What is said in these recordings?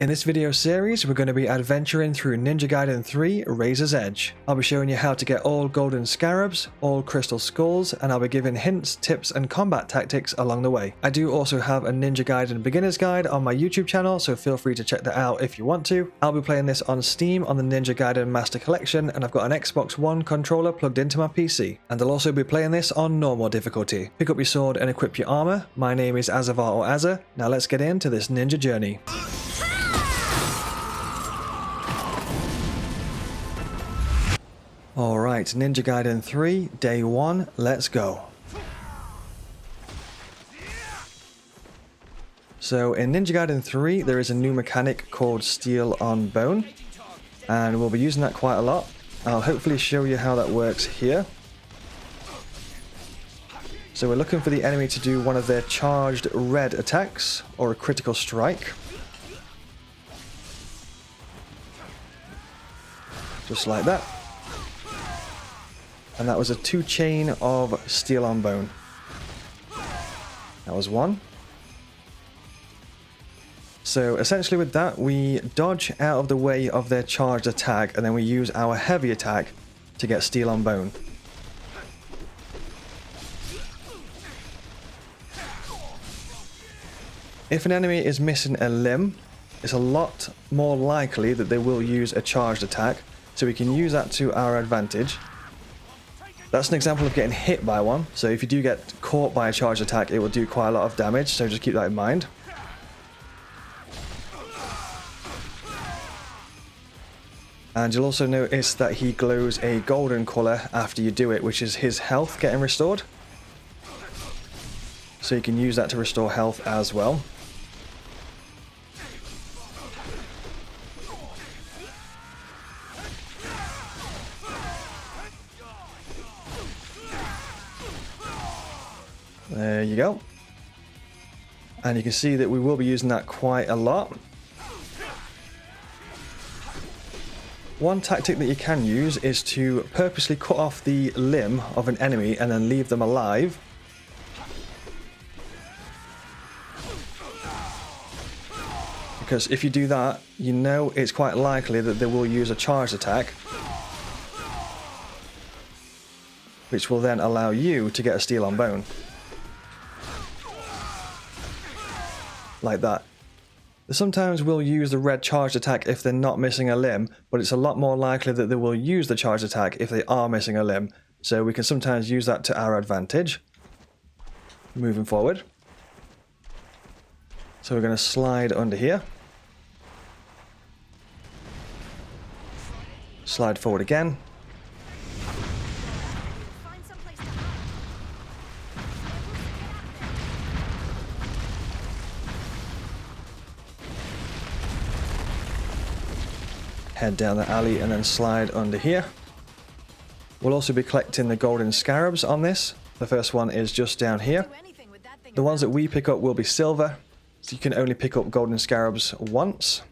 In this video series, we're going to be adventuring through Ninja Gaiden 3 Razor's Edge. I'll be showing you how to get all golden scarabs, all crystal skulls, and I'll be giving hints, tips, and combat tactics along the way. I do also have a Ninja Gaiden beginner's guide on my YouTube channel, so feel free to check that out if you want to. I'll be playing this on Steam on the Ninja Gaiden Master Collection, and I've got an Xbox One controller plugged into my PC. And I'll also be playing this on normal difficulty. Pick up your sword and equip your armor. My name is Azzavhar or Azza. Now let's get into this ninja journey. Alright, Ninja Gaiden 3, Day 1, let's go. So in Ninja Gaiden 3 there is a new mechanic called Steel on Bone, and we'll be using that quite a lot. I'll hopefully show you how that works here. So we're looking for the enemy to do one of their charged red attacks, or a critical strike. Just like that. And that was a 2 chain of Steel on Bone. That was 1. So essentially with that, we dodge out of the way of their charged attack, and then we use our heavy attack to get Steel on Bone. If an enemy is missing a limb, it's a lot more likely that they will use a charged attack, so we can use that to our advantage. That's an example of getting hit by one, so if you do get caught by a charged attack, it will do quite a lot of damage, so just keep that in mind. And you'll also notice that he glows a golden colour after you do it, which is his health getting restored. So you can use that to restore health as well. There you go. And you can see that we will be using that quite a lot. One tactic that you can use is to purposely cut off the limb of an enemy and then leave them alive. Because if you do that, you know it's quite likely that they will use a charged attack, which will then allow you to get a Steel on Bone. Like that. They sometimes will use the red charged attack if they're not missing a limb, but it's a lot more likely that they will use the charged attack if they are missing a limb. So we can sometimes use that to our advantage. Moving forward. So we're going to slide under here. Slide forward again. Head down the alley and then slide under here. We'll also be collecting the golden scarabs on this. The first one is just down here. The ones that we pick up will be silver, so you can only pick up golden scarabs once.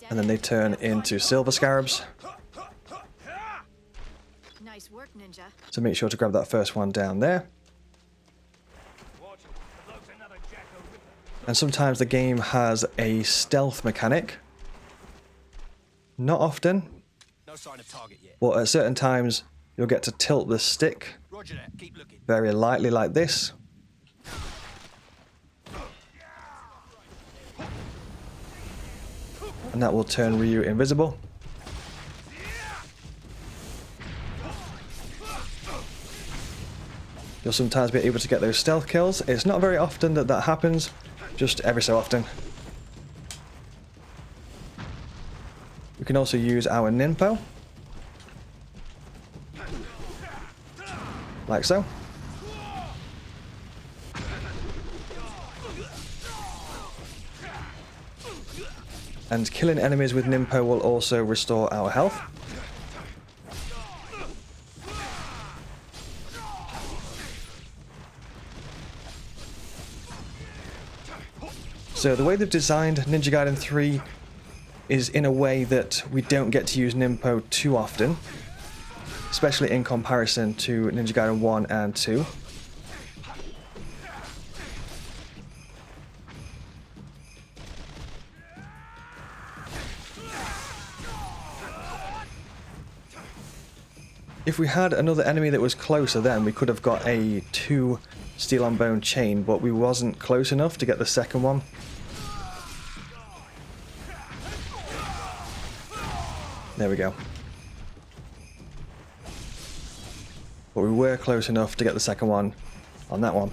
And then they turn into silver scarabs. Nice work, Ninja. So make sure to grab that first one down there. And sometimes the game has a stealth mechanic. Not often, but at certain times you'll get to tilt the stick very lightly like this. And that will turn Ryu invisible. You'll sometimes be able to get those stealth kills. It's not very often that that happens, just every so often. We can also use our Ninpo. Like so. And killing enemies with Ninpo will also restore our health. So the way they've designed Ninja Gaiden 3 is in a way that we don't get to use Ninpo too often, especially in comparison to Ninja Gaiden 1 and 2. If we had another enemy that was closer, then we could have got a 2 steel on bone chain, but we wasn't close enough to get the second one. There we go. But we were close enough to get the second one on that one.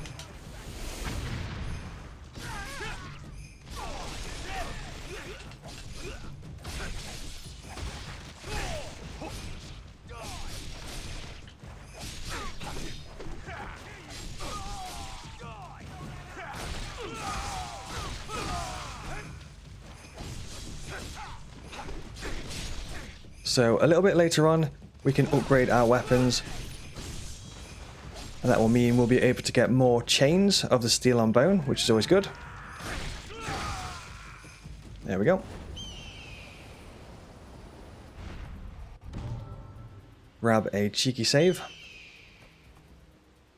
So a little bit later on, we can upgrade our weapons. And that will mean we'll be able to get more chains of the steel on bone, which is always good. There we go. Grab a cheeky save.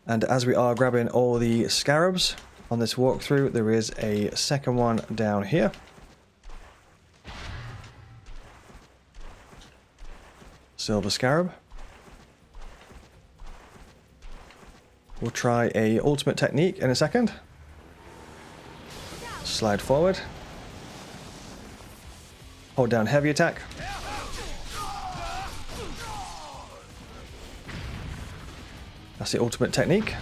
And as we are grabbing all the scarabs on this walkthrough, there is a second one down here. Silver scarab. We'll try a ultimate technique in a second. Slide forward. Hold down heavy attack. That's the ultimate technique.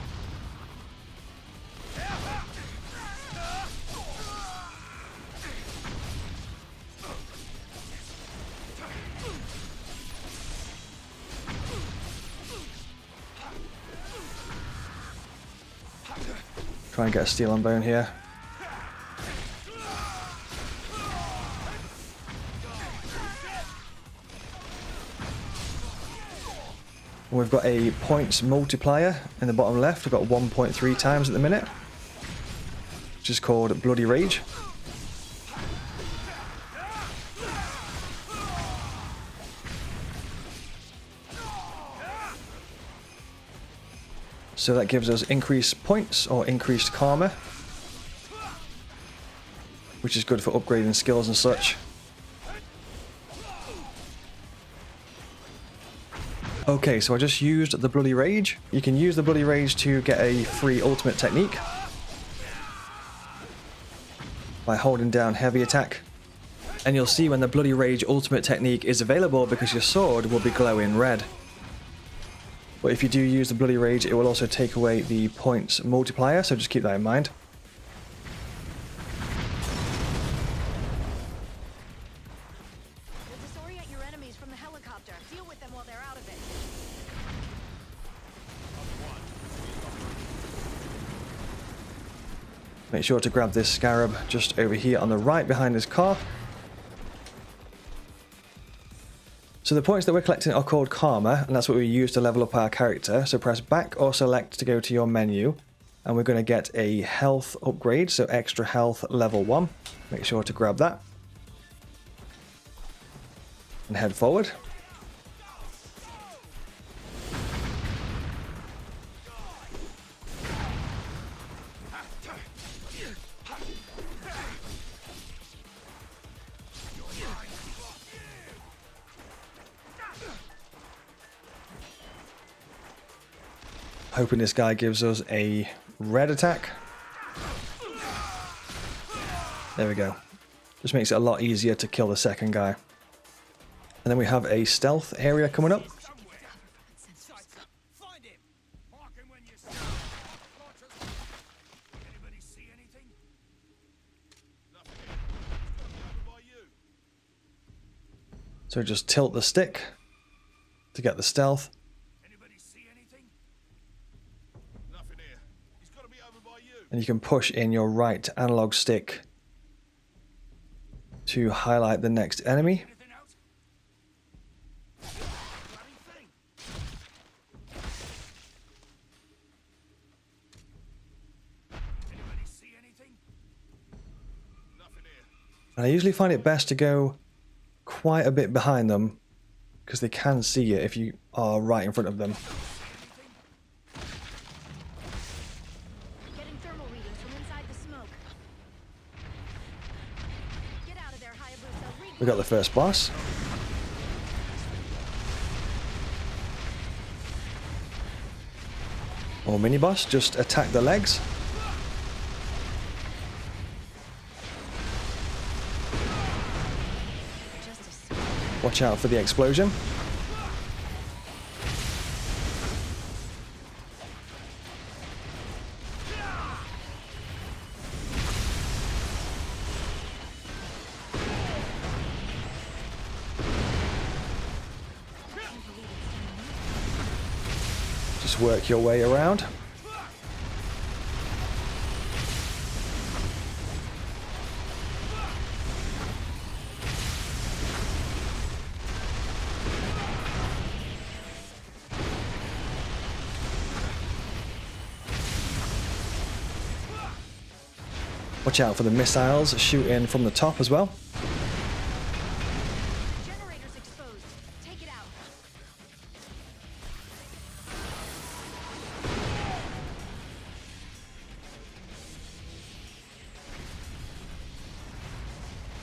Try and get a steel on bone here. We've got a points multiplier in the bottom left. We've got 1.3 times at the minute, which is called Bloody Rage. So that gives us increased points or increased karma, which is good for upgrading skills and such. Okay, so I just used the Bloody Rage. You can use the Bloody Rage to get a free ultimate technique by holding down heavy attack. And you'll see when the Bloody Rage ultimate technique is available because your sword will be glowing red. But if you do use the Bloody Rage, it will also take away the points multiplier, so just keep that in mind. Disorient your enemies from the helicopter. Deal with them while they're out of it. Make sure to grab this Scarab just over here on the right behind this car. So the points that we're collecting are called karma, and that's what we use to level up our character. So press back or select to go to your menu, and we're going to get a health upgrade, so extra health level 1. Make sure to grab that. And head forward. Hoping this guy gives us a red attack. There we go. Just makes it a lot easier to kill the second guy. And then we have a stealth area coming up. So just tilt the stick to get the stealth. And you can push in your right analog stick to highlight the next enemy. And I usually find it best to go quite a bit behind them because they can see you if you are right in front of them. We got the first boss. Or mini boss, just attack the legs. Watch out for the explosion. Just work your way around. Watch out for the missiles shooting from the top as well. Generator's exposed. Take it out.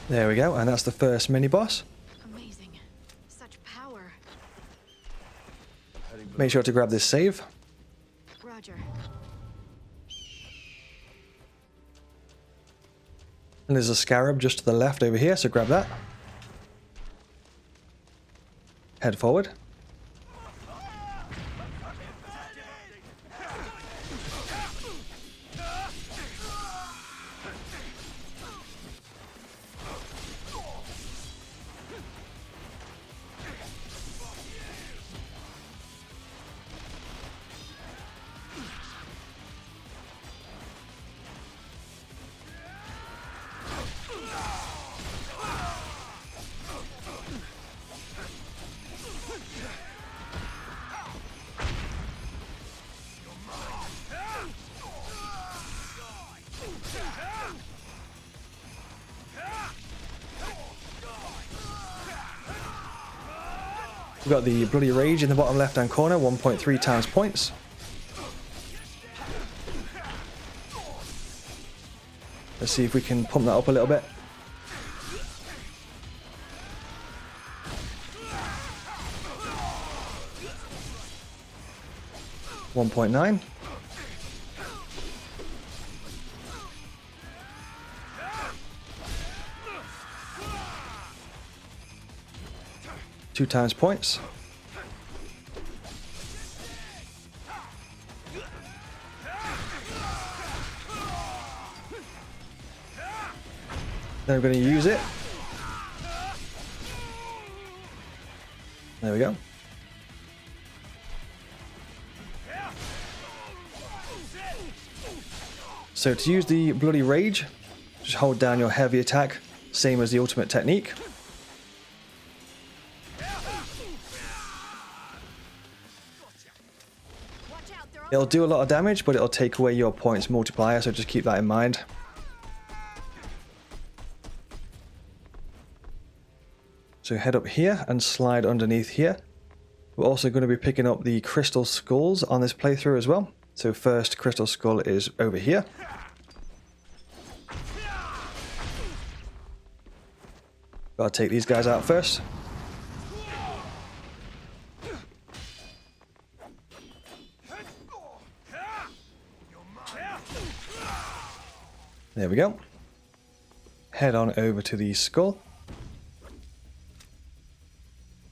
There we go, and that's the first mini boss. Amazing. Such power. Make sure to grab this save. Roger. And there's a Scarab just to the left over here, so grab that. Head forward. We've got the Bloody Rage in the bottom left hand corner, 1.3 times points. Let's see if we can pump that up a little bit. $1.9. Two times points. Then we're going to use it. There we go. So to use the Bloody Rage, just hold down your heavy attack, same as the ultimate technique. It'll do a lot of damage, but it'll take away your points multiplier, so just keep that in mind. So head up here and slide underneath here. We're also going to be picking up the crystal skulls on this playthrough as well. So first crystal skull is over here. Gotta take these guys out first. There we go. Head on over to the skull.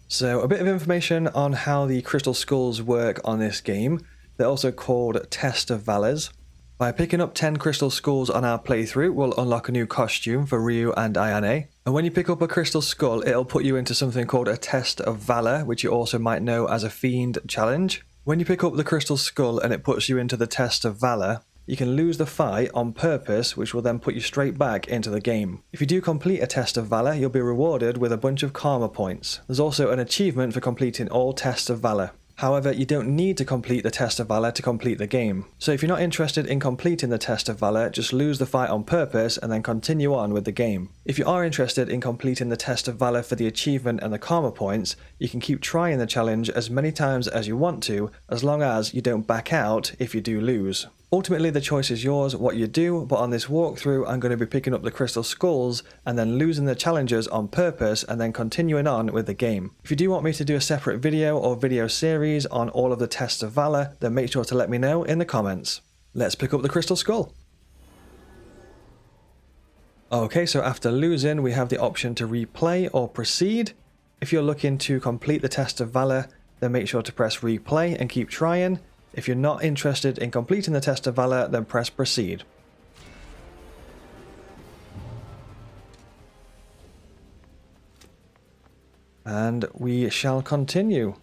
So a bit of information on how the crystal skulls work on this game. They're also called Test of Valors. By picking up 10 crystal skulls on our playthrough, we'll unlock a new costume for Ryu and Ayane. And when you pick up a crystal skull, it'll put you into something called a Test of Valor, which you also might know as a Fiend Challenge. When you pick up the crystal skull and it puts you into the Test of Valor, you can lose the fight on purpose, which will then put you straight back into the game. If you do complete a Test of Valor, you'll be rewarded with a bunch of karma points. There's also an achievement for completing all Tests of Valor. However, you don't need to complete the Test of Valor to complete the game. So if you're not interested in completing the Test of Valor, just lose the fight on purpose and then continue on with the game. If you are interested in completing the Test of Valor for the achievement and the karma points, you can keep trying the challenge as many times as you want to, as long as you don't back out if you do lose. Ultimately, the choice is yours what you do, but on this walkthrough, I'm going to be picking up the crystal skulls and then losing the challenges on purpose and then continuing on with the game. If you do want me to do a separate video or video series on all of the tests of valor, then make sure to let me know in the comments. Let's pick up the crystal skull. Okay, so after losing, we have the option to replay or proceed. If you're looking to complete the test of valor, then make sure to press replay and keep trying. If you're not interested in completing the test of valor, then press proceed. And we shall continue.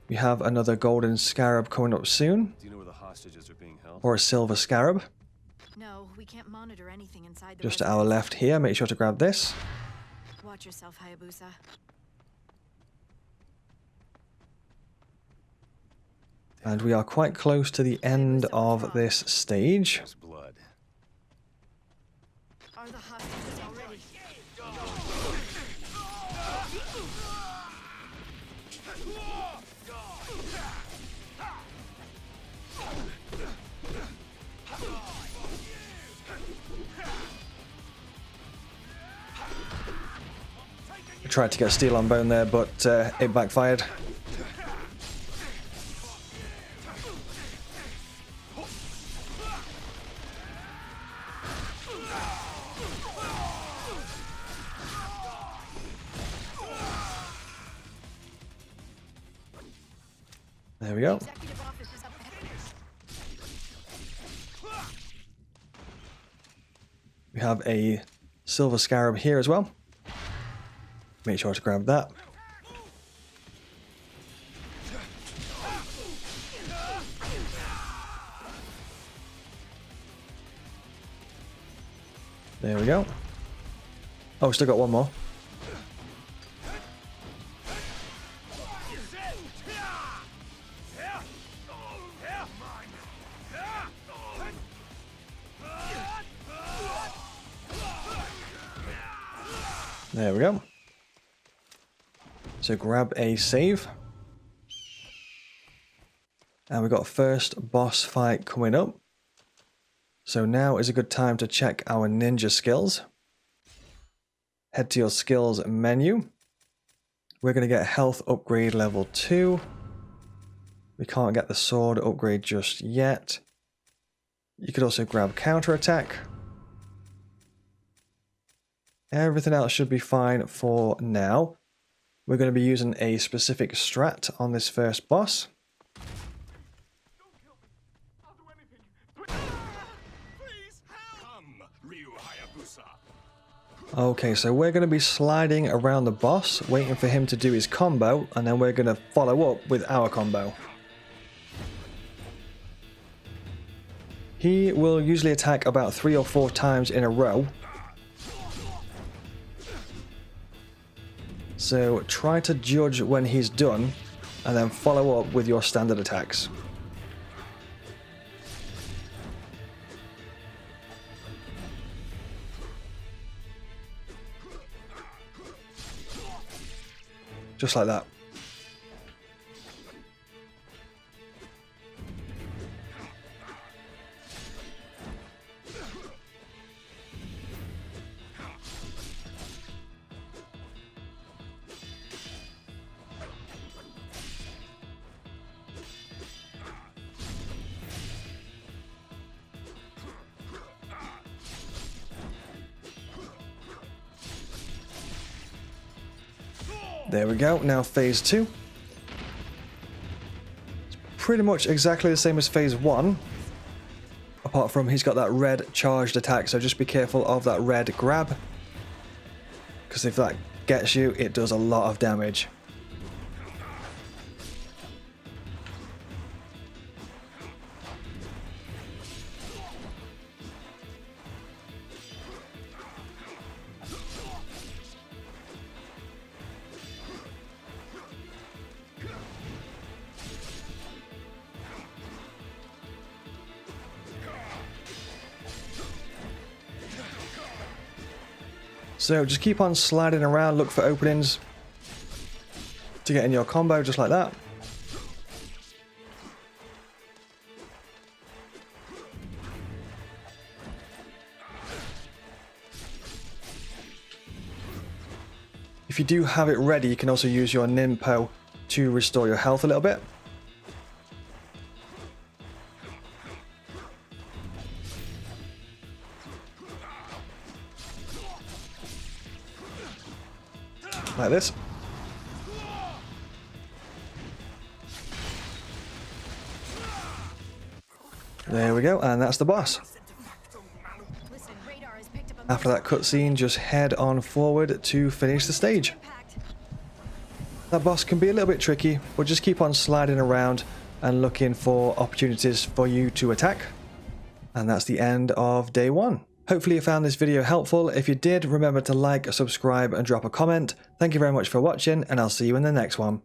We have another golden scarab coming up soon. Do you know where the hostages are being held? Or a silver scarab. No, we can't monitor anything inside the Just to our residence. left here, make sure to grab this. Watch yourself, Hayabusa. And we are quite close to the end of this stage. There's blood. Are the hostages already? I tried to get steel on bone there, but it backfired. There we go. Executive office is up ahead. We have a silver scarab here as well. Make sure to grab that. There we go. Oh, still got one more. There we go. So grab a save. And we've got first boss fight coming up. So now is a good time to check our ninja skills. Head to your skills menu. We're going to get health upgrade level 2. We can't get the sword upgrade just yet. You could also grab counterattack. Everything else should be fine for now. We're going to be using a specific strat on this first boss. Okay, so we're going to be sliding around the boss, waiting for him to do his combo, and then we're going to follow up with our combo. He will usually attack about 3 or 4 times in a row. So try to judge when he's done, and then follow up with your standard attacks. Just like that. There we go, now phase 2. It's pretty much exactly the same as phase 1. Apart from he's got that red charged attack, so just be careful of that red grab. Because if that gets you, it does a lot of damage. So just keep on sliding around, look for openings to get in your combo just like that. If you do have it ready, you can also use your Ninpo to restore your health a little bit. Like this. There we go, and that's the boss. Listen, radar has picked up a After that cutscene, just head on forward to finish the stage. impact. That boss can be a little bit tricky, but just keep on sliding around and looking for opportunities for you to attack. And that's the end of day 1. Hopefully you found this video helpful. If you did, remember to like, subscribe, and drop a comment. Thank you very much for watching, and I'll see you in the next one.